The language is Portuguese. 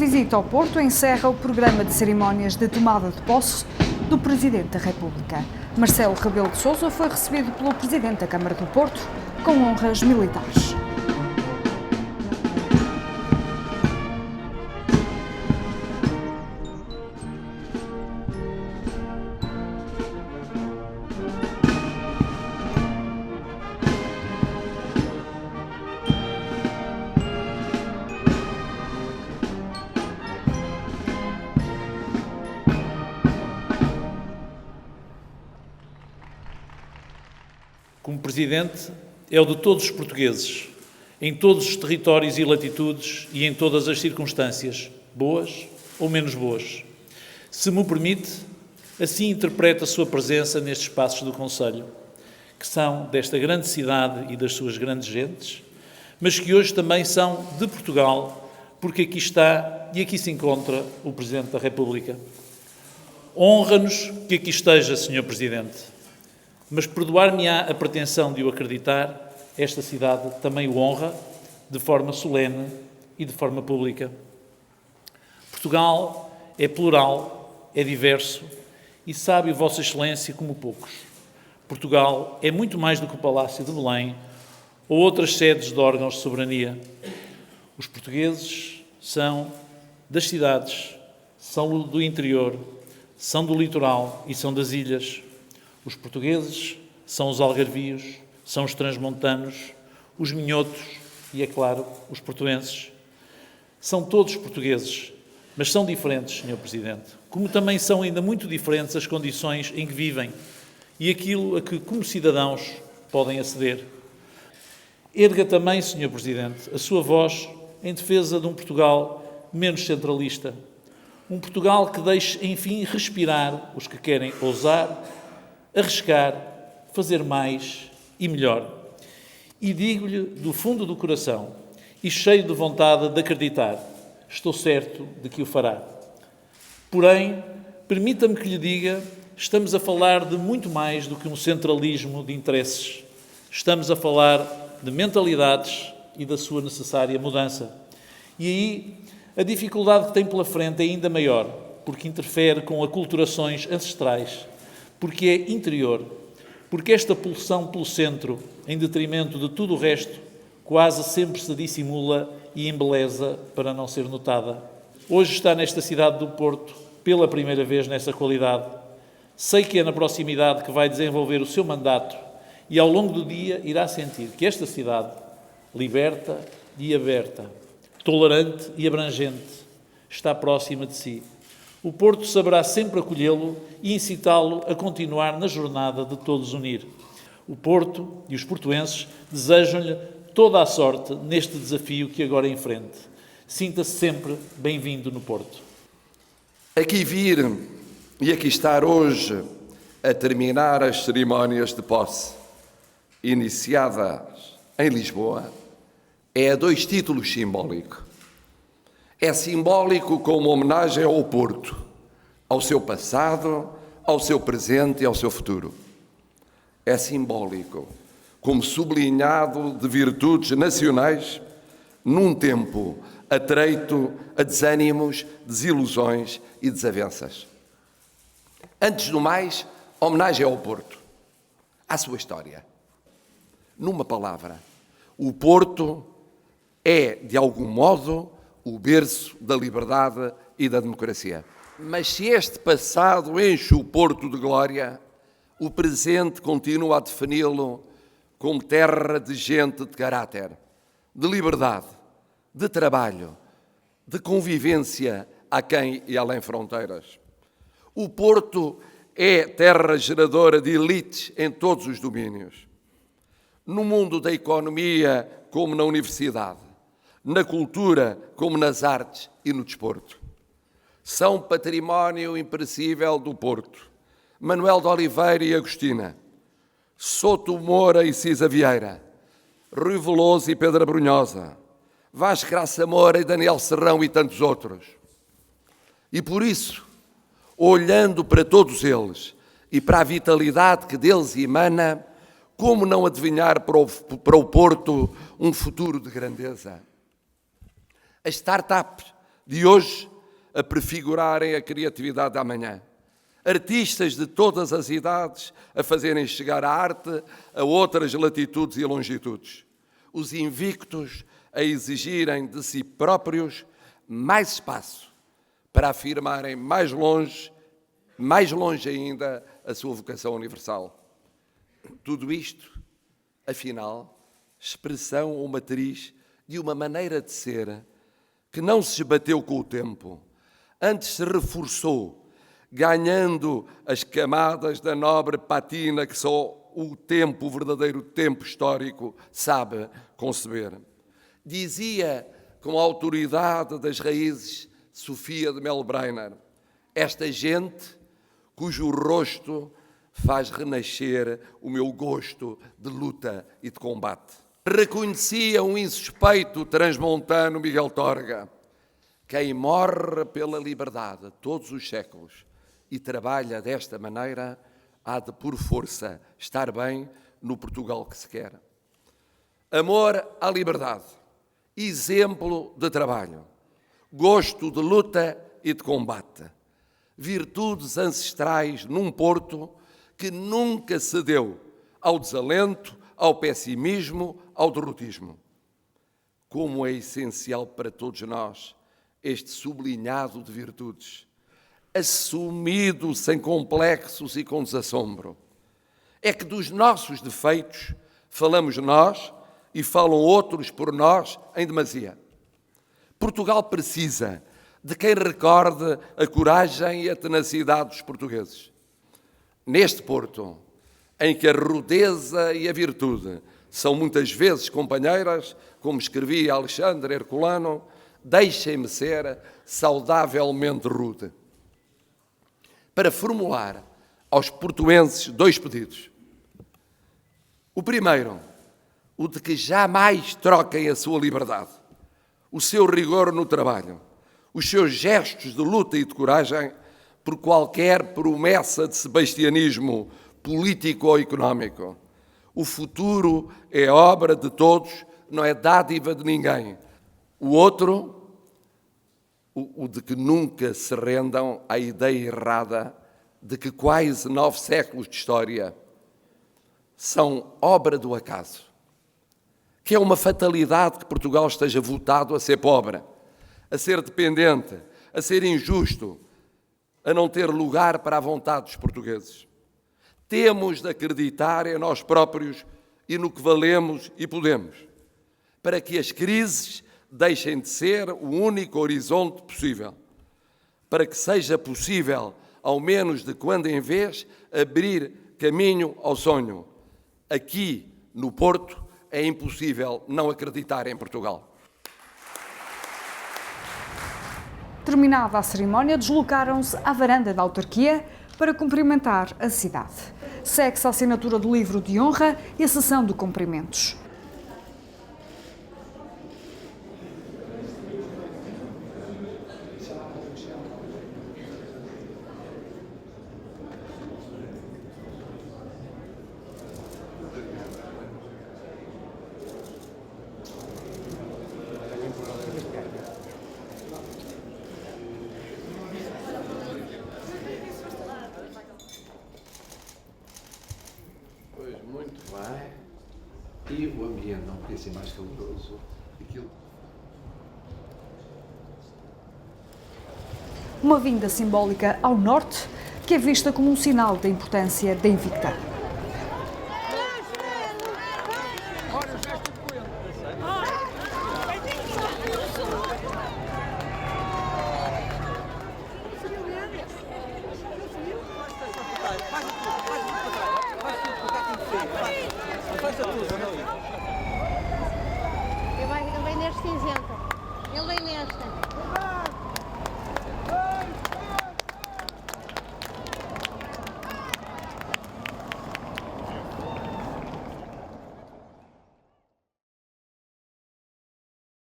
visita ao Porto encerra o programa de cerimónias de tomada de posse do Presidente da República. Marcelo Rebelo de Sousa foi recebido pelo Presidente da Câmara do Porto com honras militares. Como Presidente, é o de todos os portugueses, em todos os territórios e latitudes e em todas as circunstâncias, boas ou menos boas. Se me permite, assim interpreto a sua presença nestes espaços do Conselho, que são desta grande cidade e das suas grandes gentes, mas que hoje também são de Portugal, porque aqui está e aqui se encontra o Presidente da República. Honra-nos que aqui esteja, Sr. Presidente. Mas perdoar-me-á a pretensão de o acreditar, esta cidade também o honra, de forma solene e de forma pública. Portugal é plural, é diverso e sabe Vossa Excelência como poucos. Portugal é muito mais do que o Palácio de Belém ou outras sedes de órgãos de soberania. Os portugueses são das cidades, são do interior, são do litoral e são das ilhas. Os portugueses são os algarvios, são os transmontanos, os minhotos e, é claro, os portuenses. São todos portugueses, mas são diferentes, Sr. Presidente, como também são ainda muito diferentes as condições em que vivem e aquilo a que, como cidadãos, podem aceder. Erga também, Sr. Presidente, a sua voz em defesa de um Portugal menos centralista. Um Portugal que deixe, enfim, respirar os que querem ousar, arriscar, fazer mais e melhor. E digo-lhe do fundo do coração e cheio de vontade de acreditar, estou certo de que o fará. Porém, permita-me que lhe diga, estamos a falar de muito mais do que um centralismo de interesses. Estamos a falar de mentalidades e da sua necessária mudança. E aí, a dificuldade que tem pela frente é ainda maior, porque interfere com aculturações ancestrais, porque é interior, porque esta pulsão pelo centro, em detrimento de tudo o resto, quase sempre se dissimula e embeleza para não ser notada. Hoje está nesta cidade do Porto, pela primeira vez nessa qualidade. Sei que é na proximidade que vai desenvolver o seu mandato e ao longo do dia irá sentir que esta cidade, liberta e aberta, tolerante e abrangente, está próxima de si. O Porto saberá sempre acolhê-lo e incitá-lo a continuar na jornada de todos unir. O Porto e os portuenses desejam-lhe toda a sorte neste desafio que agora enfrente. Sinta-se sempre bem-vindo no Porto. Aqui vir e aqui estar hoje a terminar as cerimónias de posse, iniciadas em Lisboa, é a dois títulos simbólico. É simbólico como homenagem ao Porto, ao seu passado, ao seu presente e ao seu futuro. É simbólico como sublinhado de virtudes nacionais num tempo atreito a desânimos, desilusões e desavenças. Antes do mais, homenagem ao Porto, à sua história. Numa palavra, o Porto é, de algum modo, o berço da liberdade e da democracia. Mas se este passado enche o Porto de glória, o presente continua a defini-lo como terra de gente de caráter, de liberdade, de trabalho, de convivência aquém e além fronteiras. O Porto é terra geradora de elites em todos os domínios. No mundo da economia, como na universidade, na cultura, como nas artes e no desporto. São património imperecível do Porto Manuel de Oliveira e Agostina, Souto Moura e Cisa Vieira, Rui Veloso e Pedro Brunhosa, Vasco Graça Moura e Daniel Serrão e tantos outros. E por isso, olhando para todos eles e para a vitalidade que deles emana, como não adivinhar para o Porto um futuro de grandeza? As startups de hoje a prefigurarem a criatividade da amanhã. Artistas de todas as idades a fazerem chegar a arte a outras latitudes e longitudes. Os invictos a exigirem de si próprios mais espaço para afirmarem mais longe ainda, a sua vocação universal. Tudo isto, afinal, expressão ou matriz de uma maneira de ser que não se esbateu com o tempo, antes se reforçou, ganhando as camadas da nobre patina que só o tempo, o verdadeiro tempo histórico, sabe conceber. Dizia, com a autoridade das raízes, Sofia de Melbrenner, esta gente cujo rosto faz renascer o meu gosto de luta e de combate. Reconhecia um insuspeito transmontano Miguel Torga, quem morre pela liberdade todos os séculos e trabalha desta maneira, há de, por força, estar bem no Portugal que se quer. Amor à liberdade, exemplo de trabalho, gosto de luta e de combate, virtudes ancestrais num Porto que nunca cedeu ao desalento, ao pessimismo, ao derrotismo. Como é essencial para todos nós este sublinhado de virtudes, assumido sem complexos e com desassombro. É que dos nossos defeitos falamos nós e falam outros por nós em demasia. Portugal precisa de quem recorde a coragem e a tenacidade dos portugueses. Neste Porto, em que a rudeza e a virtude são muitas vezes companheiras, como escrevia Alexandre Herculano, deixem-me ser saudavelmente rude. Para formular aos portuenses 2 pedidos. O primeiro, o de que jamais troquem a sua liberdade, o seu rigor no trabalho, os seus gestos de luta e de coragem por qualquer promessa de sebastianismo político ou económico. O futuro é obra de todos, não é dádiva de ninguém. O outro, o de que nunca se rendam à ideia errada de que quase 9 séculos de história são obra do acaso, que é uma fatalidade que Portugal esteja votado a ser pobre, a ser dependente, a ser injusto, a não ter lugar para a vontade dos portugueses. Temos de acreditar em nós próprios e no que valemos e podemos, para que as crises deixem de ser o único horizonte possível, para que seja possível, ao menos de quando em vez, abrir caminho ao sonho. Aqui, no Porto, é impossível não acreditar em Portugal. Terminada a cerimónia, deslocaram-se à varanda da autarquia para cumprimentar a cidade. Segue-se a assinatura do livro de honra e a sessão de cumprimentos. Muito bem. E o ambiente não podia ser mais caloroso. Uma vinda simbólica ao norte, que é vista como um sinal da importância da Invicta. Ele vem neste cinzento. Ele vem nesta.